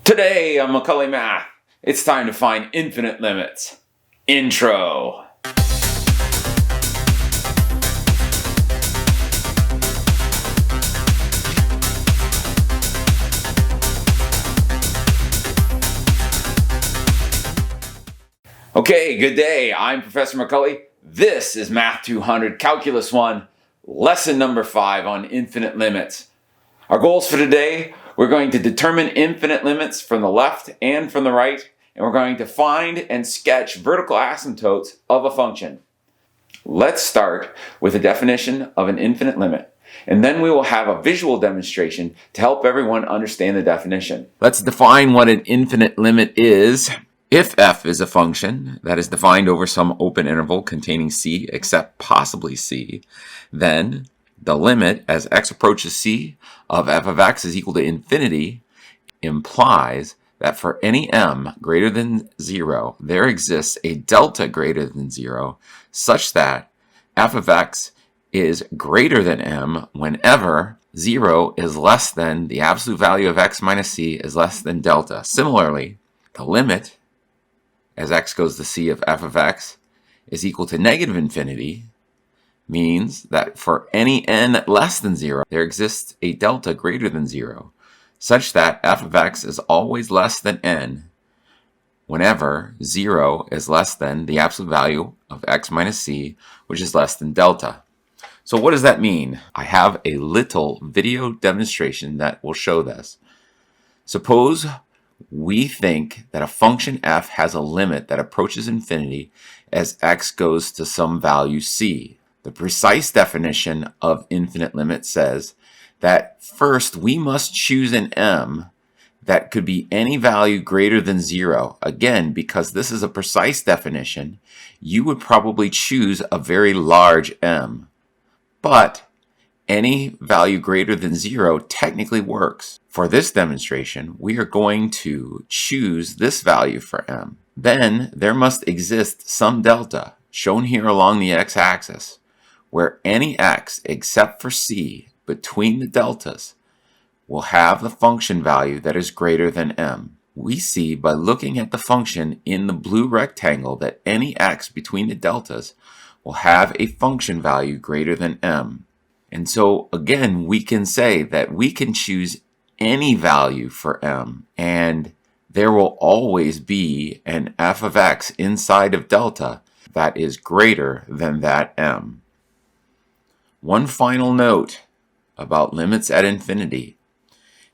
Today on Macaulay Math, it's time to find infinite limits. Intro. Okay, good day. I'm Professor Macaulay. This is Math 200 Calculus 1, lesson number 5 on infinite limits. Our goals for today: we're going to determine infinite limits from the left and from the right, and we're going to find and sketch vertical asymptotes of a function. Let's start with a definition of an infinite limit, and then we will have a visual demonstration to help everyone understand the definition. Let's define what an infinite limit is. If f is a function that is defined over some open interval containing c except possibly c, then the limit as x approaches c of f of x is equal to infinity implies that for any m greater than 0, there exists a delta greater than 0 such that f of x is greater than m whenever 0 is less than the absolute value of x minus c is less than delta. Similarly, the limit as x goes to c of f of x is equal to negative infinity means that for any n less than 0, there exists a delta greater than 0, such that f of x is always less than n whenever 0 is less than the absolute value of x minus c, which is less than delta. So what does that mean? I have a little video demonstration that will show this. Suppose we think that a function f has a limit that approaches infinity as x goes to some value c. The precise definition of infinite limit says that first we must choose an m that could be any value greater than 0. Again, because this is a precise definition, you would probably choose a very large m. But any value greater than 0 technically works. For this demonstration, we are going to choose this value for m. Then there must exist some delta, shown here along the x-axis, where any x except for c between the deltas will have the function value that is greater than m. We see by looking at the function in the blue rectangle that any x between the deltas will have a function value greater than m. And so again, we can say that we can choose any value for m, and there will always be an f of x inside of delta that is greater than that m. One final note about limits at infinity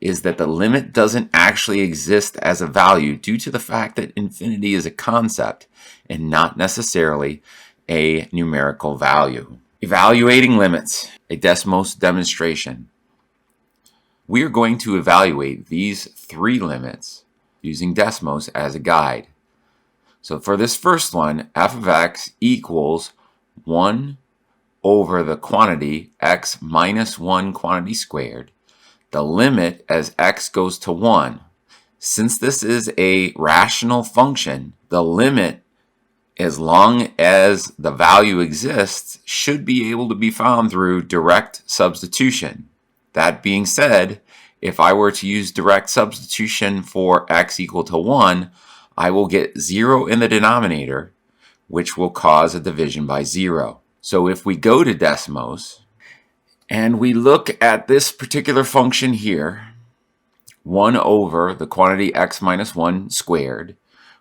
is that the limit doesn't actually exist as a value due to the fact that infinity is a concept and not necessarily a numerical value. Evaluating limits, a Desmos demonstration. We are going to evaluate these 3 limits using Desmos as a guide. So for this first one, f of x equals 1 over the quantity x minus 1 quantity squared, the limit as x goes to 1. Since this is a rational function, the limit, as long as the value exists, should be able to be found through direct substitution. That being said, if I were to use direct substitution for x equal to 1, I will get 0 in the denominator, which will cause a division by 0. So if we go to Desmos and we look at this particular function here, 1 over the quantity x minus 1 squared,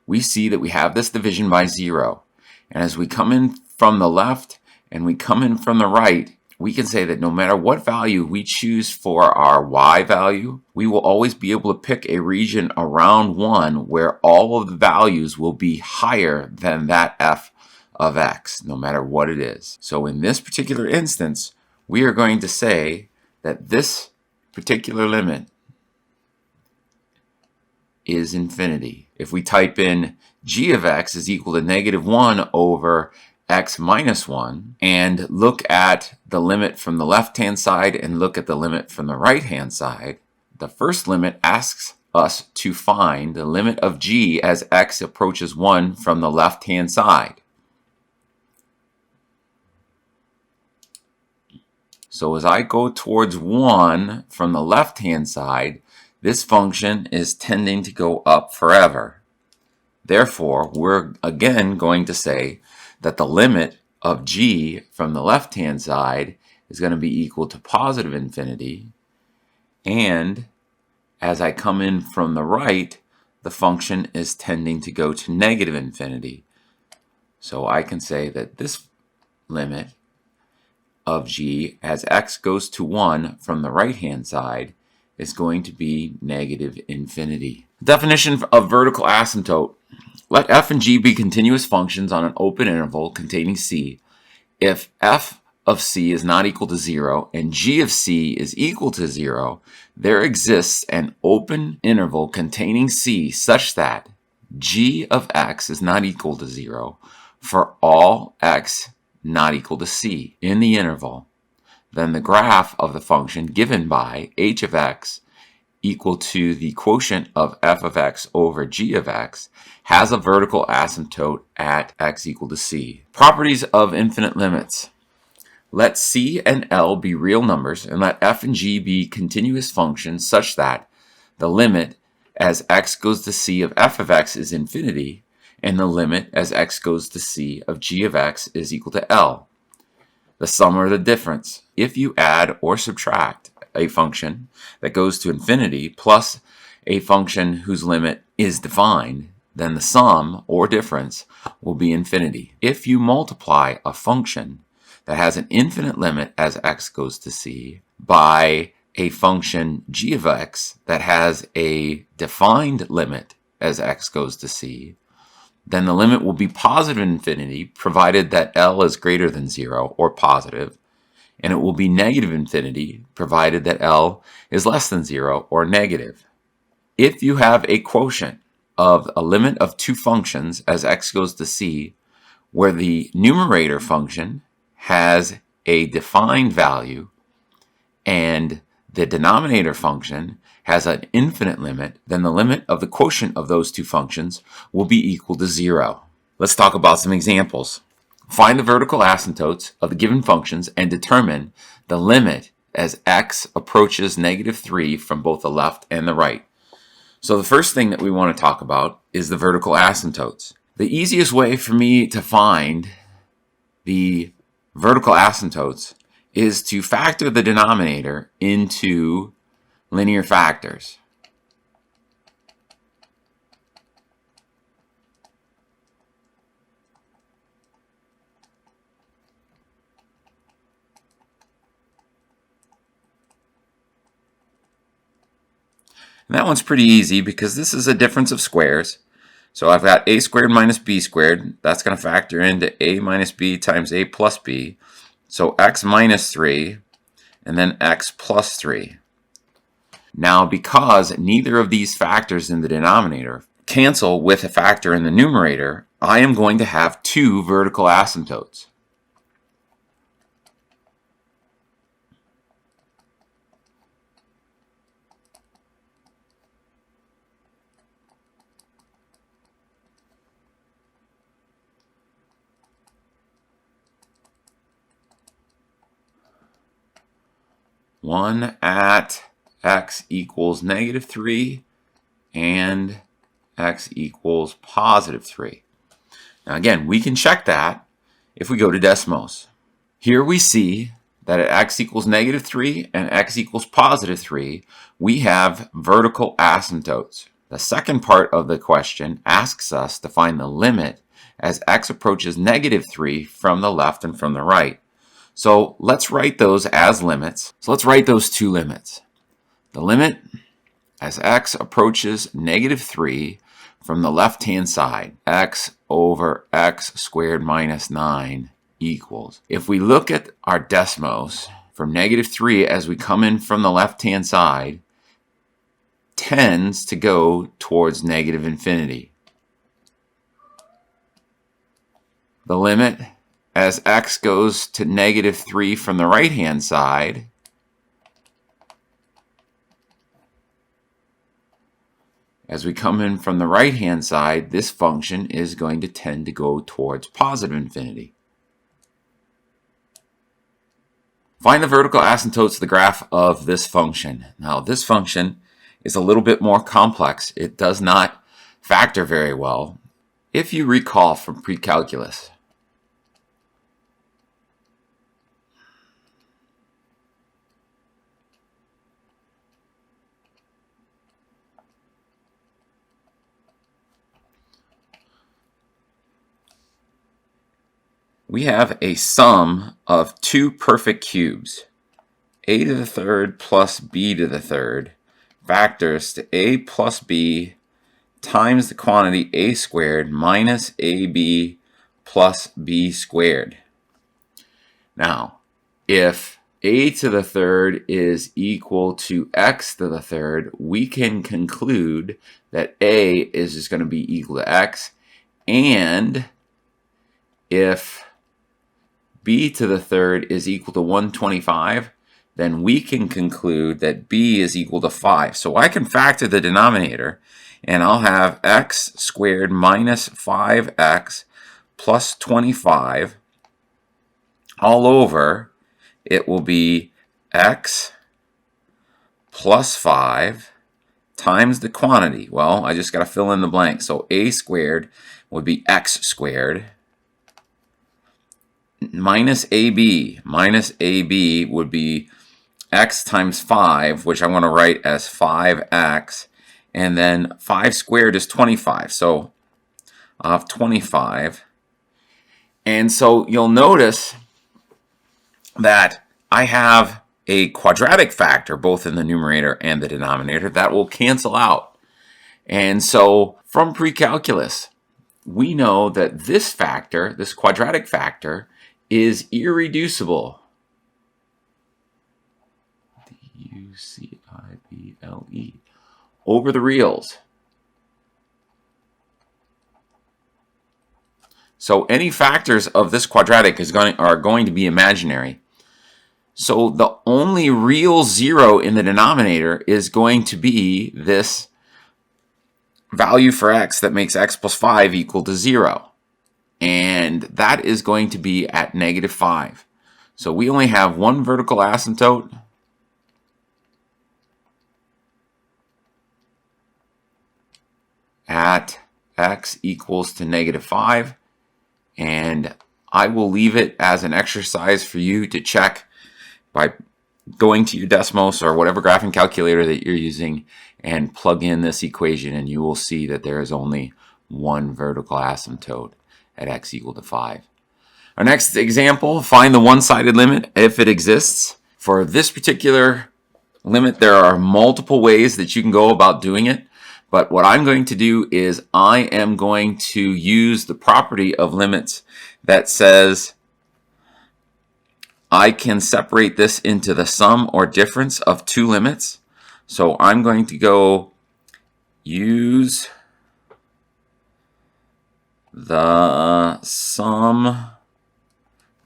we see that we have this division by 0. And as we come in from the left and we come in from the right, we can say that no matter what value we choose for our y value, we will always be able to pick a region around 1 where all of the values will be higher than that f of x, no matter what it is. So in this particular instance, we are going to say that this particular limit is infinity. If we type in g of x is equal to negative 1 over x minus 1 and look at the limit from the left-hand side and look at the limit from the right-hand side, the first limit asks us to find the limit of g as x approaches 1 from the left-hand side. So as I go towards 1 from the left-hand side, this function is tending to go up forever. Therefore, we're again going to say that the limit of g from the left-hand side is going to be equal to positive infinity, and as I come in from the right, the function is tending to go to negative infinity. So I can say that this limit of g as x goes to 1 from the right-hand side is going to be negative infinity. Definition of vertical asymptote. Let f and g be continuous functions on an open interval containing c. If f of c is not equal to 0 and g of c is equal to 0, there exists an open interval containing c such that g of x is not equal to 0 for all x not equal to c in the interval. Then the graph of the function given by h of x equal to the quotient of f of x over g of x has a vertical asymptote at x equal to c. Properties of infinite limits. Let c and L be real numbers, and let f and g be continuous functions such that the limit as x goes to c of f of x is infinity, and the limit as x goes to c of g of x is equal to L. The sum or the difference. If you add or subtract a function that goes to infinity plus a function whose limit is defined, then the sum or difference will be infinity. If you multiply a function that has an infinite limit as x goes to c by a function g of x that has a defined limit as x goes to c, then the limit will be positive infinity provided that L is greater than 0 or positive, and it will be negative infinity provided that L is less than 0 or negative. If you have a quotient of a limit of two functions as x goes to c, where the numerator function has a defined value and the denominator function has an infinite limit, then the limit of the quotient of those two functions will be equal to 0. Let's talk about some examples. Find the vertical asymptotes of the given functions and determine the limit as x approaches negative 3 from both the left and the right. So the first thing that we want to talk about is the vertical asymptotes. The easiest way for me to find the vertical asymptotes is to factor the denominator into linear factors. And that one's pretty easy because this is a difference of squares. So I've got a squared minus b squared. That's going to factor into a minus b times a plus b. So x minus 3 and then x plus 3. Now, because neither of these factors in the denominator cancel with a factor in the numerator, I am going to have two vertical asymptotes. One at x equals negative 3 and x equals positive 3. Now again, we can check that if we go to Desmos. Here we see that at x equals negative 3 and x equals positive 3, we have vertical asymptotes. The second part of the question asks us to find the limit as x approaches negative 3 from the left and from the right. So let's write those as limits. So let's write those two limits. The limit as x approaches negative 3 from the left-hand side, x over x squared minus 9 equals. If we look at our Desmos, from negative 3 as we come in from the left-hand side, tends to go towards negative infinity. The limit as x goes to negative 3 from the right-hand side as we come in from the right-hand side, this function is going to tend to go towards positive infinity. Find the vertical asymptotes of the graph of this function. Now, this function is a little bit more complex. It does not factor very well. If you recall from pre-calculus, we have a sum of two perfect cubes, a to the third plus b to the third, factors to a plus b times the quantity a squared minus ab plus b squared. Now, if a to the third is equal to x to the third, we can conclude that a is just going to be equal to x, and if b to the third is equal to 125, then we can conclude that b is equal to 5. So I can factor the denominator, and I'll have x squared minus 5x plus 25 all over. It will be x plus 5 times the quantity. Well, I just got to fill in the blank. So a squared would be x squared minus AB. Minus AB would be x times 5, which I want to write as 5x. And then 5 squared is 25. So I'll have 25. And so you'll notice that I have a quadratic factor both in the numerator and the denominator that will cancel out. And so from pre-calculus, we know that this factor, this quadratic factor, is irreducible. D-U-C-I-B-L-E. Over the reals. So any factors of this quadratic are going to be imaginary. So the only real zero in the denominator is going to be this value for x that makes x plus 5 equal to 0. And that is going to be at negative 5. So we only have one vertical asymptote. At x equals to negative 5. And I will leave it as an exercise for you to check by going to your Desmos or whatever graphing calculator that you're using and plug in this equation, and you will see that there is only one vertical asymptote at x equal to 5. Our next example, find the one-sided limit if it exists. For this particular limit, there are multiple ways that you can go about doing it. But what I'm going to do is I am going to use the property of limits that says I can separate this into the sum or difference of two limits. So I'm going to go use the sum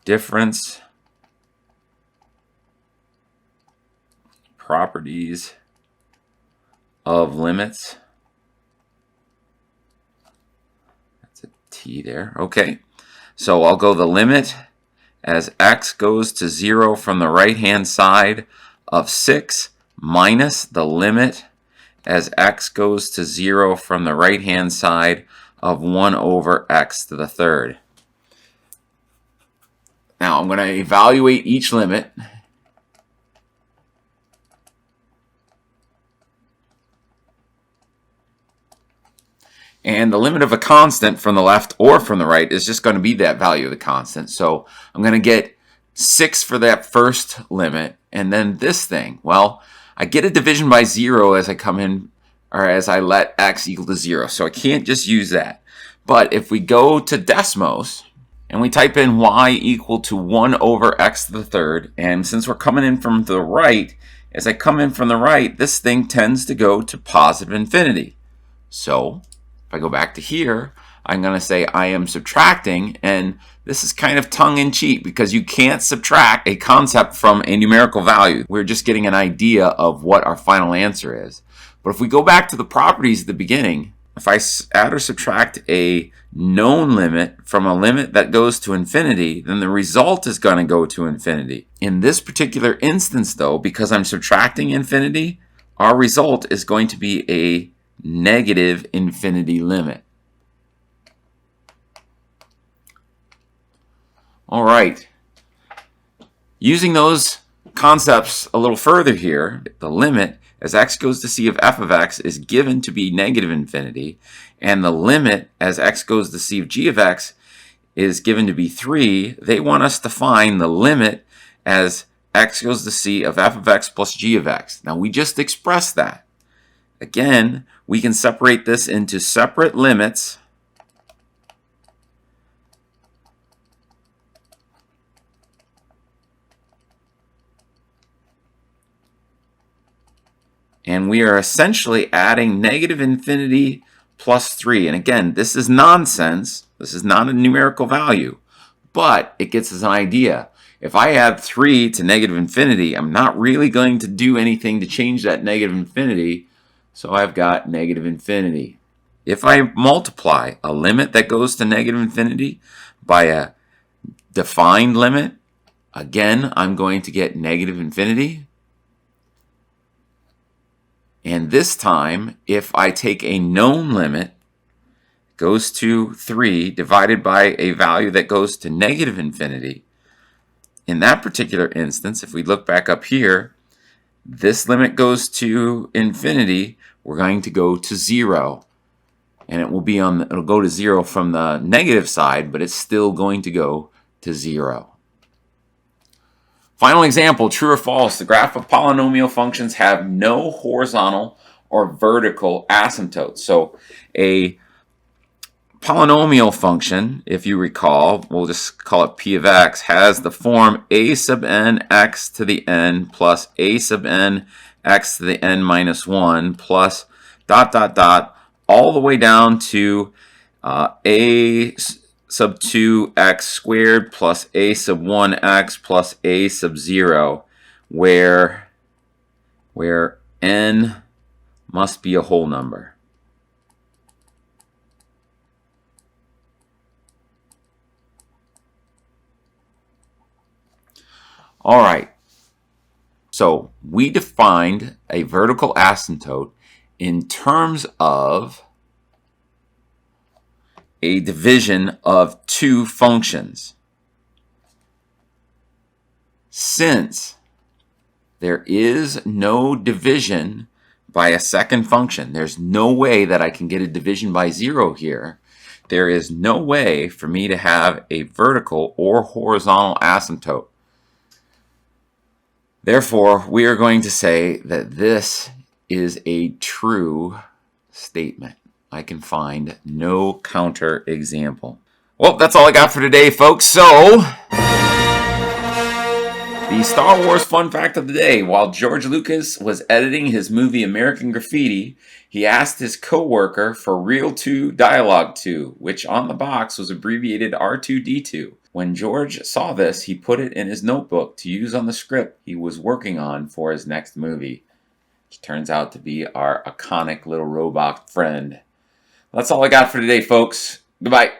difference properties of limits. That's a T there. Okay. So I'll go the limit as x goes to 0 from the right-hand side of 6 minus the limit as x goes to 0 from the right-hand side of 1 over x to the third. Now I'm going to evaluate each limit. And the limit of a constant from the left or from the right is just going to be that value of the constant. So I'm going to get 6 for that first limit. And then this thing, well, I get a division by 0 as I come in, or as I let x equal to 0. So I can't just use that. But if we go to Desmos and we type in y equal to 1 over x to the third, and since we're coming in from the right, as I come in from the right, this thing tends to go to positive infinity. So if I go back to here, I'm going to say I am subtracting, and this is kind of tongue-in-cheek because you can't subtract a concept from a numerical value. We're just getting an idea of what our final answer is. But if we go back to the properties at the beginning, if I add or subtract a known limit from a limit that goes to infinity, then the result is going to go to infinity. In this particular instance, though, because I'm subtracting infinity, our result is going to be a negative infinity limit. All right. Using those concepts a little further here, the limit as x goes to c of f of x is given to be negative infinity, and the limit as x goes to c of g of x is given to be 3. They want us to find the limit as x goes to c of f of x plus g of x. Now we just expressed that. Again, we can separate this into separate limits. And we are essentially adding negative infinity plus 3. And again, this is nonsense. This is not a numerical value, but it gets us an idea. If I add 3 to negative infinity, I'm not really going to do anything to change that negative infinity, so I've got negative infinity. If I multiply a limit that goes to negative infinity by a defined limit, again, I'm going to get negative infinity. And this time, if I take a known limit, goes to 3, divided by a value that goes to negative infinity, in that particular instance, if we look back up here, this limit goes to infinity, we're going to go to 0. And it will be it'll go to 0 from the negative side, but it's still going to go to 0. Final example, true or false, the graph of polynomial functions have no horizontal or vertical asymptotes. So a polynomial function, if you recall, we'll just call it p of x, has the form a sub n x to the n plus a sub n x to the n minus 1 plus ... all the way down to a sub 2x squared plus a sub 1x plus a sub 0, where n must be a whole number. All right, so we defined a vertical asymptote in terms of a division of two functions. Since there is no division by a second function, there's no way that I can get a division by 0 here. There is no way for me to have a vertical or horizontal asymptote. Therefore, we are going to say that this is a true statement. I can find no counter example. Well, that's all I got for today, folks. So, the Star Wars fun fact of the day. While George Lucas was editing his movie American Graffiti, he asked his co-worker for Reel 2 Dialogue 2, which on the box was abbreviated R2D2. When George saw this, he put it in his notebook to use on the script he was working on for his next movie, which turns out to be our iconic little robot friend. That's all I got for today, folks. Goodbye.